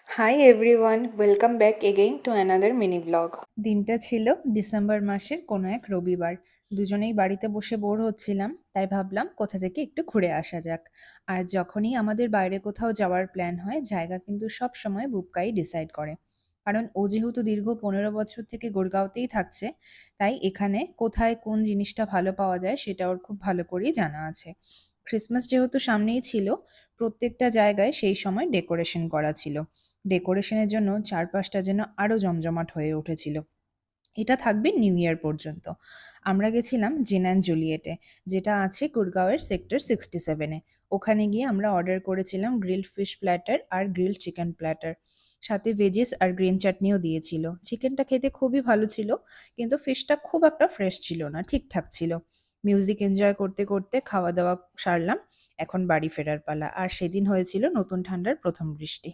Hi everyone, welcome back again to another mini vlog. দিনটা ছিল December মাসের কোনো এক রবিবার। দুজনেই বাড়িতে বসে বোর হচ্ছিলাম, তাই ভাবলাম কোথা থেকে একটু ঘুরে আসা যাক। আর যখনই আমাদের বাইরে কোথাও যাওয়ার প্ল্যান হয়, জায়গা কিন্তু সব সময় বুবকাই ডিসাইড করে। কারণ ও যেহেতু দীর্ঘ 15 বছর থেকে গুড়গাঁওতেই থাকছে, তাই এখানে কোথায় কোন জিনিসটা ভালো পাওয়া যায় সেটা ওর খুব ভালো করেই জানা আছে। ক্রিসমাস যেহেতু সামনেই ছিল, প্রত্যেকটা জায়গায় সেই সময় ডেকোরেশন করা ছিল। ডেকোরেশনের জন্য চারপাশটা যেন আরো জমজমাট হয়ে উঠেছিল। এটা থাকবে নিউ ইয়ার পর্যন্ত। আমরা গেছিলাম জিন অ্যান্ড জুলিয়েটে, যেটা আছে গুড়গাঁওয়ের সেক্টর 67-এ। ওখানে গিয়ে আমরা অর্ডার করেছিলাম গ্রিলড ফিশ প্ল্যাটার আর গ্রিলড চিকেন প্ল্যাটার। সাথে ভেজিস আর গ্রিন চাটনিও দিয়েছিল। চিকেনটা খেতে খুবই ভালো ছিল, কিন্তু ফিশটা খুব একটা ফ্রেশ ছিল না, ঠিকঠাক ছিল। মিউজিক এনজয় করতে করতে খাওয়া দাওয়া সারলাম। এখন বাড়ি ফেরার পালা। আর সেদিন হয়েছিল নতুন ঠান্ডার প্রথম বৃষ্টি।